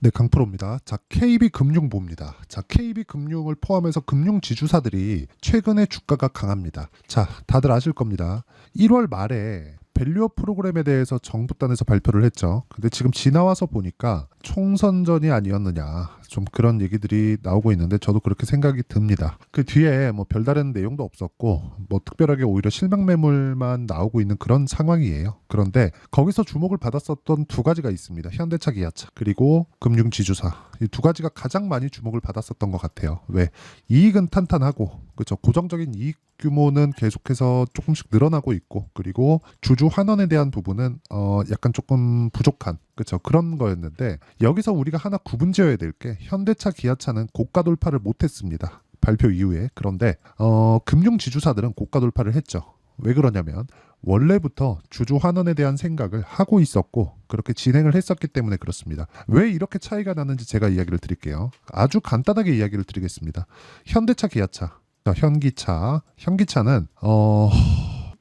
네, 강프로입니다. 자, KB금융부입니다. 자, KB금융을 포함해서 금융지주사들이 최근에 주가가 강합니다. 자, 다들 아실 겁니다. 1월 말에 밸류업 프로그램에 대해서 정부 단에서 발표를 했죠. 근데 지금 지나와서 보니까 총선전이 아니었느냐, 좀 그런 얘기들이 나오고 있는데 저도 그렇게 생각이 듭니다. 그 뒤에 뭐 별다른 내용도 없었고 뭐 특별하게 오히려 실명 매물만 나오고 있는 그런 상황이에요. 그런데 거기서 주목을 받았었던 두 가지가 있습니다. 현대차, 기아차, 그리고 금융지주사. 이 두 가지가 가장 많이 주목을 받았었던 것 같아요. 왜? 이익은 탄탄하고, 그렇죠. 고정적인 이익 규모는 계속해서 조금씩 늘어나고 있고, 그리고 주주 환원에 대한 부분은 약간 조금 부족한, 그렇죠. 그런 거였는데, 여기서 우리가 하나 구분지어야 될 게 현대차, 기아차는 고가 돌파를 못했습니다. 발표 이후에. 그런데 금융지주사들은 고가 돌파를 했죠. 왜 그러냐면 원래부터 주주 환원에 대한 생각을 하고 있었고 그렇게 진행을 했었기 때문에 그렇습니다. 왜 이렇게 차이가 나는지 제가 이야기를 드릴게요. 아주 간단하게 이야기를 드리겠습니다. 현대차, 기아차, 현기차는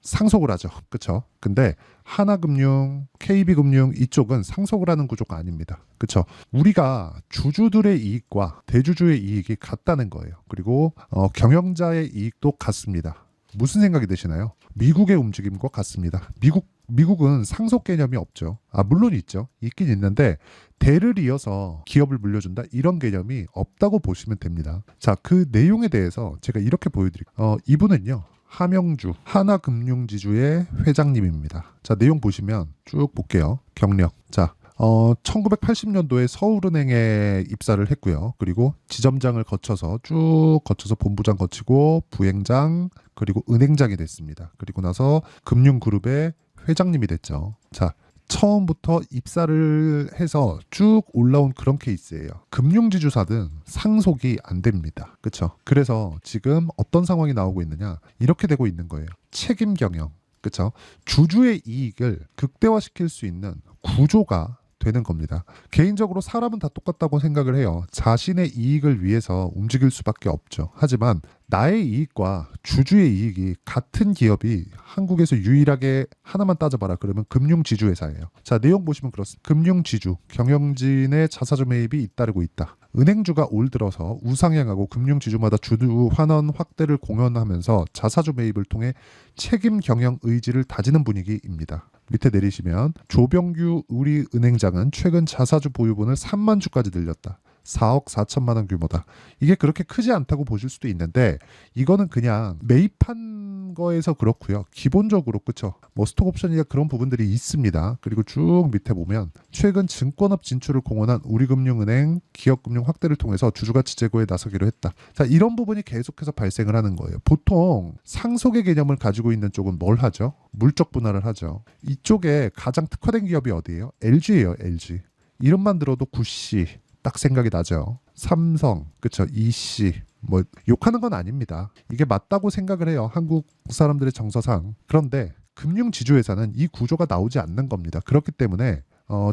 상속을 하죠. 그렇죠? 근데 하나금융, KB금융 이쪽은 상속을 하는 구조가 아닙니다. 그렇죠? 우리가 주주들의 이익과 대주주의 이익이 같다는 거예요. 그리고 경영자의 이익도 같습니다. 무슨 생각이 드시나요? 미국의 움직임과 같습니다. 미국은 상속 개념이 없죠. 물론 있죠. 있긴 있는데 대를 이어서 기업을 물려준다 이런 개념이 없다고 보시면 됩니다. 자, 그 내용에 대해서 제가 이렇게 보여드릴게요. 이분은요. 하명주 하나금융지주의 회장님입니다. 자, 내용 보시면 쭉 볼게요. 경력. 자, 1980년도에 서울은행에 입사를 했고요. 그리고 지점장을 거쳐서 쭉 거쳐서 본부장 거치고 부행장 그리고 은행장이 됐습니다. 그리고 나서 금융그룹의 회장님이 됐죠. 자, 처음부터 입사를 해서 쭉 올라온 그런 케이스예요. 금융지주사든 상속이 안 됩니다. 그렇죠? 그래서 지금 어떤 상황이 나오고 있느냐? 이렇게 되고 있는 거예요. 책임 경영. 그렇죠? 주주의 이익을 극대화시킬 수 있는 구조가 되는 겁니다. 개인적으로 사람은 다 똑같다고 생각을 해요. 자신의 이익을 위해서 움직일 수밖에 없죠. 하지만 나의 이익과 주주의 이익이 같은 기업이 한국에서 유일하게 하나만 따져봐라. 그러면 금융지주회사예요. 자, 내용 보시면 그렇습니다. 금융지주, 경영진의 자사주 매입이 잇따르고 있다. 은행주가 올 들어서 우상향하고 금융지주마다 주주 환원 확대를 공언하면서 자사주 매입을 통해 책임 경영 의지를 다지는 분위기입니다. 밑에 내리시면 조병규 우리은행장은 최근 자사주 보유분을 3만 주까지 늘렸다. 4억 4천만 원 규모다. 이게 그렇게 크지 않다고 보실 수도 있는데 이거는 그냥 매입한 거에서 그렇고요. 기본적으로 그쵸. 뭐 스톡옵션이나 그런 부분들이 있습니다. 그리고 쭉 밑에 보면 최근 증권업 진출을 공언한 우리금융은행 기업금융 확대를 통해서 주주가치 제고에 나서기로 했다. 자, 이런 부분이 계속해서 발생을 하는 거예요. 보통 상속의 개념을 가지고 있는 쪽은 뭘 하죠? 물적 분할을 하죠. 이쪽에 가장 특화된 기업이 어디예요? LG예요. LG. 이름만 들어도 구씨 딱 생각이 나죠. 삼성, 그쵸? 이씨, 뭐 욕하는 건 아닙니다. 이게 맞다고 생각을 해요. 한국 사람들의 정서상. 그런데 금융지주회사는 이 구조가 나오지 않는 겁니다. 그렇기 때문에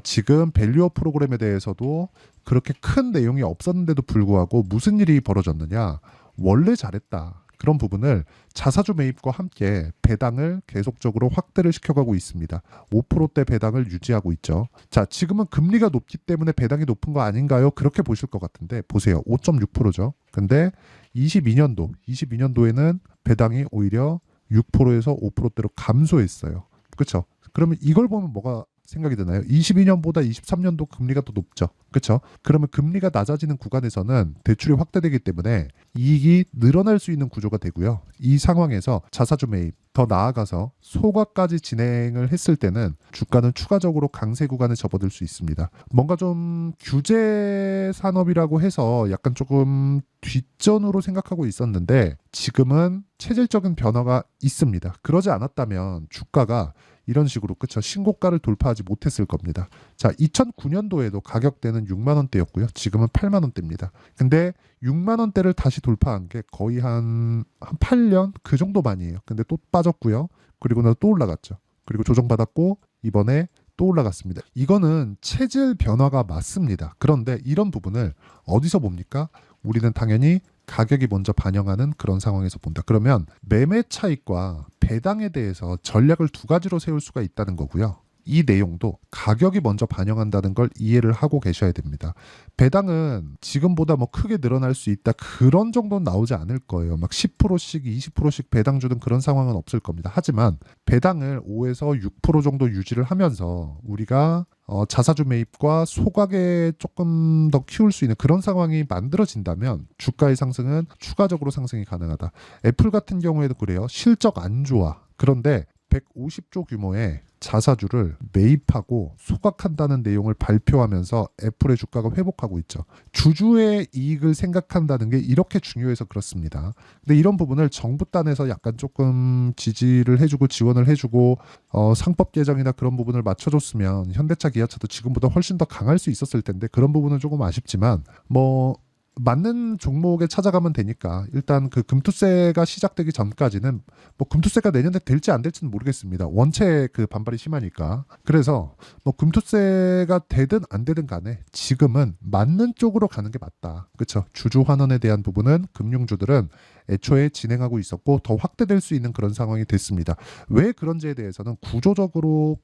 지금 밸류업 프로그램에 대해서도 그렇게 큰 내용이 없었는데도 불구하고 무슨 일이 벌어졌느냐? 원래 잘했다. 그런 부분을 자사주 매입과 함께 배당을 계속적으로 확대를 시켜가고 있습니다. 5%대 배당을 유지하고 있죠. 자, 지금은 금리가 높기 때문에 배당이 높은 거 아닌가요? 그렇게 보실 것 같은데 보세요. 5.6%죠. 근데 22년도에는 배당이 오히려 6%에서 5%대로 감소했어요. 그렇죠? 그러면 이걸 보면 뭐가 생각이 드나요? 22년보다 23년도 금리가 더 높죠. 그렇죠? 그러면 금리가 낮아지는 구간에서는 대출이 확대되기 때문에 이익이 늘어날 수 있는 구조가 되고요. 이 상황에서 자사주 매입, 더 나아가서 소각까지 진행을 했을 때는 주가는 추가적으로 강세 구간에 접어들 수 있습니다. 뭔가 좀 규제 산업이라고 해서 약간 조금 뒷전으로 생각하고 있었는데 지금은 체질적인 변화가 있습니다. 그러지 않았다면 주가가 이런 식으로 그쵸 신고가를 돌파하지 못했을 겁니다. 자, 2009년도에도 가격대는 6만 원대였고요. 지금은 8만 원대입니다. 근데 6만 원대를 다시 돌파한 게 거의 한 8년 그 정도만이에요. 근데 또 빠졌고요. 그리고 나서 또 올라갔죠. 그리고 조정받았고 이번에 또 올라갔습니다. 이거는 체질 변화가 맞습니다. 그런데 이런 부분을 어디서 봅니까? 우리는 당연히 가격이 먼저 반영하는 그런 상황에서 본다. 그러면 매매 차익과 배당에 대해서 전략을 두 가지로 세울 수가 있다는 거고요. 이 내용도 가격이 먼저 반영한다는 걸 이해를 하고 계셔야 됩니다. 배당은 지금보다 뭐 크게 늘어날 수 있다 그런 정도는 나오지 않을 거예요. 막 10%씩 20%씩 배당 주는 그런 상황은 없을 겁니다. 하지만 배당을 5에서 6% 정도 유지를 하면서 우리가 자사주 매입과 소각에 조금 더 키울 수 있는 그런 상황이 만들어진다면 주가의 상승은 추가적으로 상승이 가능하다. 애플 같은 경우에도 그래요. 실적 안 좋아. 그런데 150조 규모의 자사주를 매입하고 소각한다는 내용을 발표하면서 애플의 주가가 회복하고 있죠. 주주의 이익을 생각한다는 게 이렇게 중요해서 그렇습니다. 근데 이런 부분을 정부 단에서 약간 조금 지지를 해주고 지원을 해주고 상법 개정이나 그런 부분을 맞춰줬으면 현대차, 기아차도 지금보다 훨씬 더 강할 수 있었을 텐데 그런 부분은 조금 아쉽지만 뭐 맞는 종목에 찾아가면 되니까 일단 그 금투세가 시작되기 전까지는 뭐 금투세가 내년에 될지 안 될지는 모르겠습니다. 원체 그 반발이 심하니까. 그래서 뭐 금투세가 되든 안 되든 간에 지금은 맞는 쪽으로 가는 게 맞다. 그렇죠? 주주 환원에 대한 부분은 금융주들은 애초에 진행하고 있었고 더 확대될 수 있는 그런 상황이 됐습니다. 왜 그런지에 대해서는 구조적으로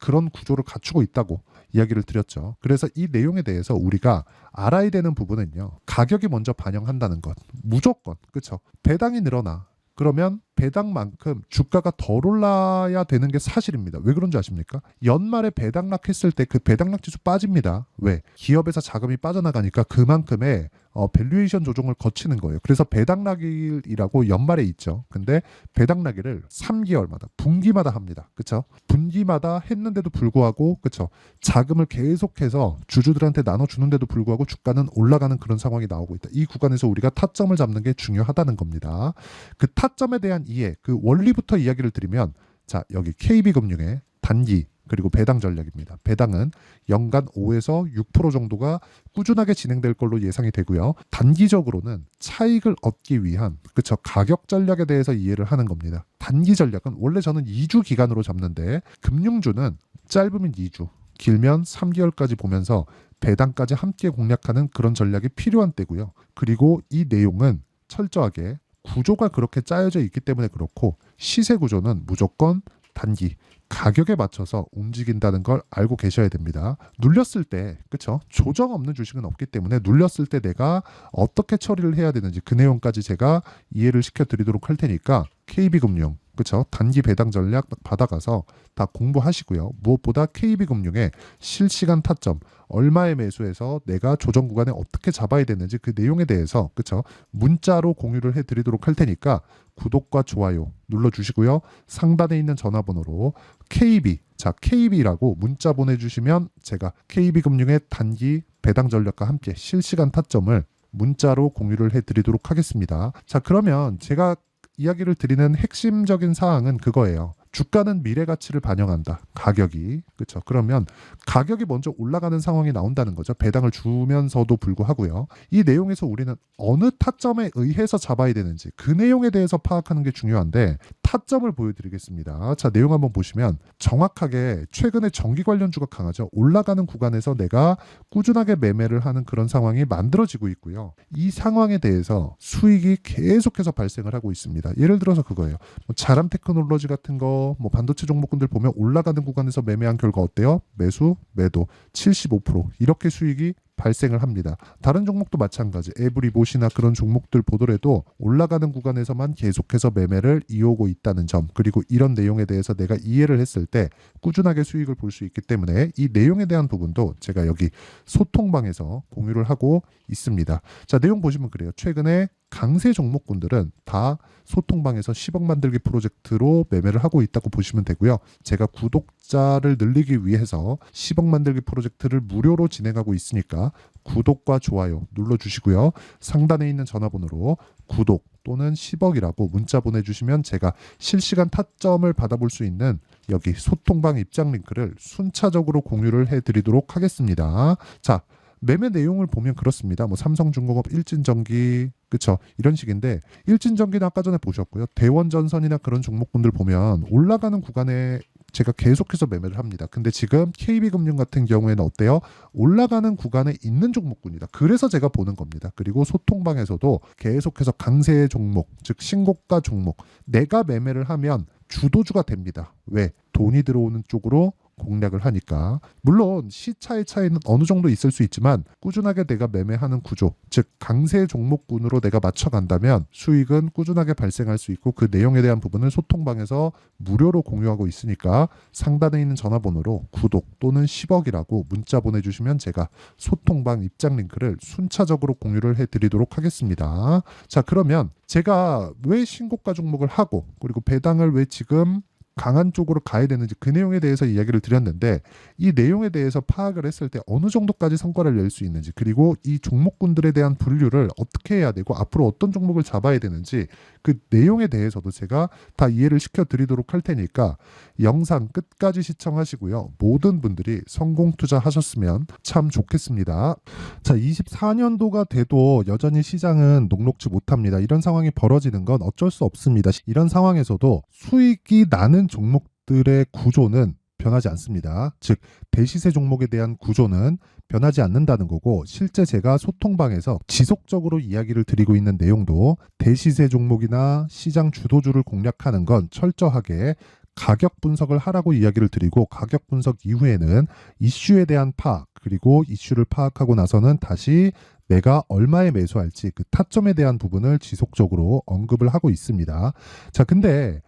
그런 구조를 갖추고 있다고 이야기를 드렸죠. 그래서 이 내용에 대해서 우리가 알아야 되는 부분은요. 가격이 먼저 반영한다는 것. 무조건. 그렇죠. 배당이 늘어나. 그러면 배당만큼 주가가 덜 올라야 되는 게 사실입니다. 왜 그런지 아십니까? 연말에 배당락 했을 때 그 배당락 지수 빠집니다. 왜? 기업에서 자금이 빠져나가니까 그만큼의 밸류에이션 조정을 거치는 거예요. 그래서 배당락일이라고 연말에 있죠. 근데 배당락일을 3개월마다 분기마다 합니다. 그렇죠? 분기마다 했는데도 불구하고 그렇죠? 자금을 계속해서 주주들한테 나눠주는데도 불구하고 주가는 올라가는 그런 상황이 나오고 있다. 이 구간에서 우리가 타점을 잡는 게 중요하다는 겁니다. 그 타점에 대한 이해, 그 원리부터 이야기를 드리면 자 여기 KB금융의 단기 그리고 배당 전략입니다. 배당은 연간 5에서 6% 정도가 꾸준하게 진행될 걸로 예상이 되고요. 단기적으로는 차익을 얻기 위한 그쵸 가격 전략에 대해서 이해를 하는 겁니다. 단기 전략은 원래 저는 2주 기간으로 잡는데 금융주는 짧으면 2주, 길면 3개월까지 보면서 배당까지 함께 공략하는 그런 전략이 필요한 때고요. 그리고 이 내용은 철저하게 구조가 그렇게 짜여져 있기 때문에 그렇고 시세 구조는 무조건 단기 가격에 맞춰서 움직인다는 걸 알고 계셔야 됩니다. 눌렸을 때 그쵸 조정 없는 주식은 없기 때문에 눌렸을 때 내가 어떻게 처리를 해야 되는지 그 내용까지 제가 이해를 시켜드리도록 할 테니까 KB금융 그쵸 단기 배당 전략 받아가서 다 공부하시고요. 무엇보다 KB금융의 실시간 타점 얼마에 매수해서 내가 조정 구간에 어떻게 잡아야 되는지 그 내용에 대해서 그쵸 문자로 공유를 해드리도록 할 테니까 구독과 좋아요 눌러주시고요. 상단에 있는 전화번호로 KB 자 KB라고 문자 보내주시면 제가 KB금융의 단기 배당 전략과 함께 실시간 타점을 문자로 공유를 해드리도록 하겠습니다. 자 그러면 제가 이야기를 드리는 핵심적인 사항은 그거예요. 주가는 미래 가치를 반영한다. 가격이. 그렇죠. 그러면 가격이 먼저 올라가는 상황이 나온다는 거죠. 배당을 주면서도 불구하고요. 이 내용에서 우리는 어느 타점에 의해서 잡아야 되는지 그 내용에 대해서 파악하는 게 중요한데 타점을 보여드리겠습니다. 자, 내용 한번 보시면 정확하게 최근에 전기 관련주가 강하죠. 올라가는 구간에서 내가 꾸준하게 매매를 하는 그런 상황이 만들어지고 있고요. 이 상황에 대해서 수익이 계속해서 발생을 하고 있습니다. 예를 들어서 그거예요. 뭐 자람 테크놀로지 같은 거 뭐 반도체 종목군들 보면 올라가는 구간에서 매매한 결과 어때요? 매수, 매도 75% 이렇게 수익이 발생을 합니다. 다른 종목도 마찬가지. 에브리봇이나 그런 종목들 보더라도 올라가는 구간에서만 계속해서 매매를 이어오고 있다는 점 그리고 이런 내용에 대해서 내가 이해를 했을 때 꾸준하게 수익을 볼 수 있기 때문에 이 내용에 대한 부분도 제가 여기 소통방에서 공유를 하고 있습니다. 자 내용 보시면 그래요. 최근에 강세 종목군들은 다 소통방에서 10억 만들기 프로젝트로 매매를 하고 있다고 보시면 되고요. 제가 구독자를 늘리기 위해서 10억 만들기 프로젝트를 무료로 진행하고 있으니까 구독과 좋아요 눌러주시고요. 상단에 있는 전화번호로 구독 또는 10억이라고 문자 보내주시면 제가 실시간 타점을 받아볼 수 있는 여기 소통방 입장 링크를 순차적으로 공유를 해드리도록 하겠습니다. 자, 매매 내용을 보면 그렇습니다. 뭐 삼성중공업, 일진전기 그쵸 이런 식인데 일진전기는 아까 전에 보셨고요. 대원전선이나 그런 종목군들 보면 올라가는 구간에 제가 계속해서 매매를 합니다. 근데 지금 KB금융 같은 경우에는 어때요? 올라가는 구간에 있는 종목군이다. 그래서 제가 보는 겁니다. 그리고 소통방에서도 계속해서 강세 종목, 즉 신고가 종목 내가 매매를 하면 주도주가 됩니다. 왜? 돈이 들어오는 쪽으로 공략을 하니까. 물론 시차의 차이는 어느 정도 있을 수 있지만 꾸준하게 내가 매매하는 구조, 즉 강세 종목군으로 내가 맞춰간다면 수익은 꾸준하게 발생할 수 있고, 그 내용에 대한 부분을 소통방에서 무료로 공유하고 있으니까 상단에 있는 전화번호로 구독 또는 10억이라고 문자 보내주시면 제가 소통방 입장 링크를 순차적으로 공유를 해드리도록 하겠습니다. 자, 그러면 제가 왜 신고가 종목을 하고, 그리고 배당을 왜 지금 강한 쪽으로 가야 되는지, 그 내용에 대해서 이야기를 드렸는데, 이 내용에 대해서 파악을 했을 때 어느 정도까지 성과를 낼 수 있는지, 그리고 이 종목군들에 대한 분류를 어떻게 해야 되고 앞으로 어떤 종목을 잡아야 되는지, 그 내용에 대해서도 제가 다 이해를 시켜드리도록 할 테니까 영상 끝까지 시청하시고요. 모든 분들이 성공 투자하셨으면 참 좋겠습니다. 자, 24년도가 돼도 여전히 시장은 녹록지 못합니다. 이런 상황이 벌어지는 건 어쩔 수 없습니다. 이런 상황에서도 수익이 나는 종목들의 구조는 변하지 않습니다. 즉, 대시세 종목에 대한 구조는 변하지 않는다는 거고, 실제 제가 소통방에서 지속적으로 이야기를 드리고 있는 내용도 대시세 종목이나 시장 주도주를 공략하는 건 철저하게 가격 분석을 하라고 이야기를 드리고, 가격 분석 이후에는 이슈에 대한 파악, 그리고 이슈를 파악하고 나서는 다시 내가 얼마에 매수할지 그 타점에 대한 부분을 지속적으로 언급을 하고 있습니다. 자, 근데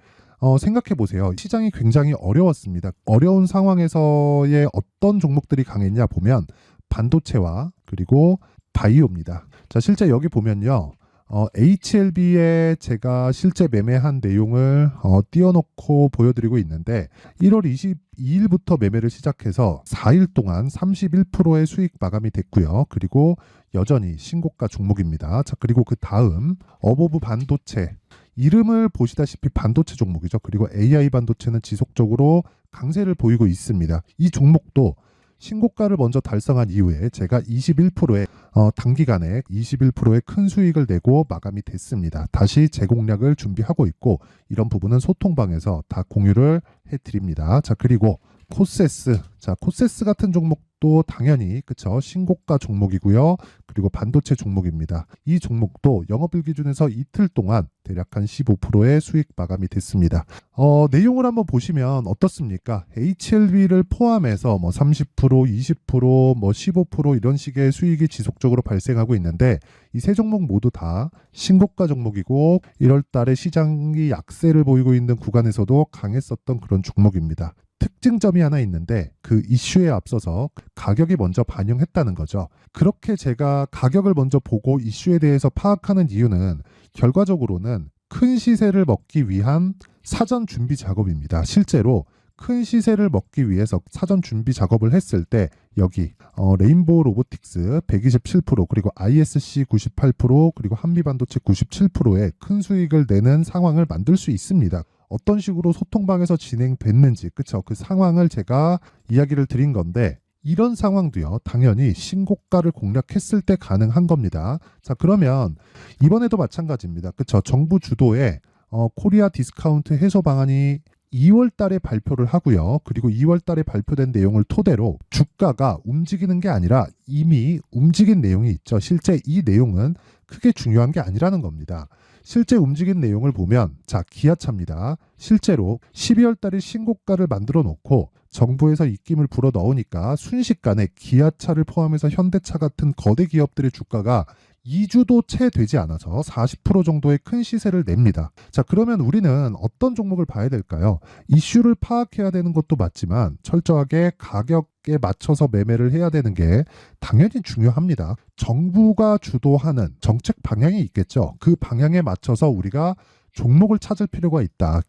생각해 보세요. 시장이 굉장히 어려웠습니다. 어려운 상황에서의 어떤 종목들이 강했냐 보면 반도체와 그리고 바이오입니다. 자, 실제 여기 보면요. HLB에 제가 실제 매매한 내용을 띄워놓고 보여드리고 있는데, 1월 22일부터 매매를 시작해서 4일 동안 31%의 수익 마감이 됐고요. 그리고 여전히 신고가 종목입니다. 자, 그리고 그 다음 어보브 반도체, 이름을 보시다시피 반도체 종목이죠. 그리고 AI 반도체는 지속적으로 강세를 보이고 있습니다. 이 종목도 신고가를 먼저 달성한 이후에 제가 21%의 단기간에 21%의 큰 수익을 내고 마감이 됐습니다. 다시 재공략을 준비하고 있고, 이런 부분은 소통방에서 다 공유를 해드립니다. 자, 그리고 코세스. 자, 코세스 같은 종목도 당연히 그쵸, 신고가 종목이고요. 그리고 반도체 종목입니다. 이 종목도 영업일 기준에서 이틀 동안 대략 한 15%의 수익 마감이 됐습니다. 내용을 한번 보시면 어떻습니까? HLB를 포함해서 뭐 30%, 20%, 뭐 15% 이런 식의 수익이 지속적으로 발생하고 있는데, 이 세 종목 모두 다 신고가 종목이고 1월 달에 시장이 약세를 보이고 있는 구간에서도 강했었던 그런 종목입니다. 특징점이 하나 있는데, 그 이슈에 앞서서 가격이 먼저 반영했다는 거죠. 그렇게 제가 가격을 먼저 보고 이슈에 대해서 파악하는 이유는 결과적으로는 큰 시세를 먹기 위한 사전 준비 작업입니다. 실제로 큰 시세를 먹기 위해서 사전 준비 작업을 했을 때 여기 레인보우 로보틱스 127%, 그리고 ISC 98%, 그리고 한미반도체 97%의 큰 수익을 내는 상황을 만들 수 있습니다. 어떤 식으로 소통방에서 진행됐는지, 그쵸? 그 상황을 제가 이야기를 드린 건데, 이런 상황도요, 당연히 신고가를 공략했을 때 가능한 겁니다. 자, 그러면 이번에도 마찬가지입니다. 그쵸? 정부 주도의 코리아 디스카운트 해소 방안이 2월 달에 발표를 하고요. 그리고 2월 달에 발표된 내용을 토대로 주가가 움직이는 게 아니라 이미 움직인 내용이 있죠. 실제 이 내용은 크게 중요한 게 아니라는 겁니다. 실제 움직인 내용을 보면, 자, 기아차입니다. 실제로 12월 달에 신고가를 만들어 놓고 정부에서 입김을 불어 넣으니까 순식간에 기아차를 포함해서 현대차 같은 거대 기업들의 주가가 2주도 채 되지 않아서 40% 정도의 큰 시세를 냅니다. 자, 그러면 우리는 어떤 종목을 봐야 될까요? 이슈를 파악해야 되는 것도 맞지만 철저하게 가격에 맞춰서 매매를 해야 되는 게 당연히 중요합니다. 정부가 주도하는 정책 방향이 있겠죠. 그 방향에 맞춰서 우리가 종목을 찾을 필요가 있다.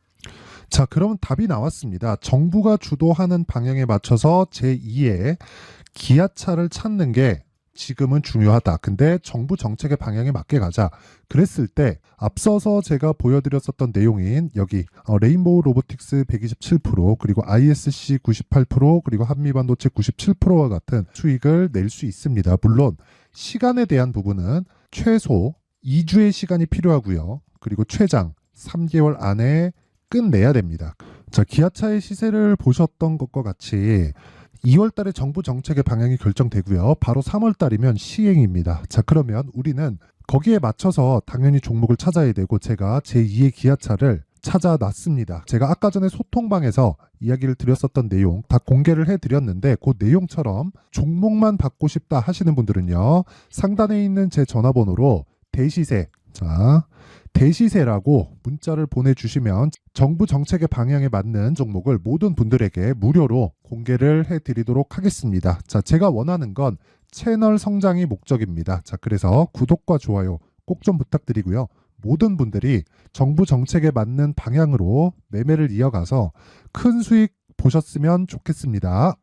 자, 그러면 답이 나왔습니다. 정부가 주도하는 방향에 맞춰서 제2의 기아차를 찾는 게 지금은 중요하다. 근데 정부 정책의 방향에 맞게 가자. 그랬을 때 앞서서 제가 보여드렸었던 내용인 여기 레인보우 로보틱스 127%, 그리고 ISC 98%, 그리고 한미반도체 97%와 같은 수익을 낼 수 있습니다. 물론 시간에 대한 부분은 최소 2주의 시간이 필요하고요. 그리고 최장 3개월 안에 끝내야 됩니다. 자, 기아차의 시세를 보셨던 것과 같이 2월 달에 정부 정책의 방향이 결정되고요. 바로 3월 달이면 시행입니다. 자, 그러면 우리는 거기에 맞춰서 당연히 종목을 찾아야 되고, 제가 제2의 기아차를 찾아놨습니다. 제가 아까 전에 소통방에서 이야기를 드렸었던 내용 다 공개를 해드렸는데 그 내용처럼 종목만 받고 싶다 하시는 분들은요. 상단에 있는 제 전화번호로 대시세, 대시세라고 문자를 보내주시면 정부 정책의 방향에 맞는 종목을 모든 분들에게 무료로 공개를 해드리도록 하겠습니다. 자, 제가 원하는 건 채널 성장이 목적입니다. 자, 그래서 구독과 좋아요 꼭 좀 부탁드리고요. 모든 분들이 정부 정책에 맞는 방향으로 매매를 이어가서 큰 수익 보셨으면 좋겠습니다.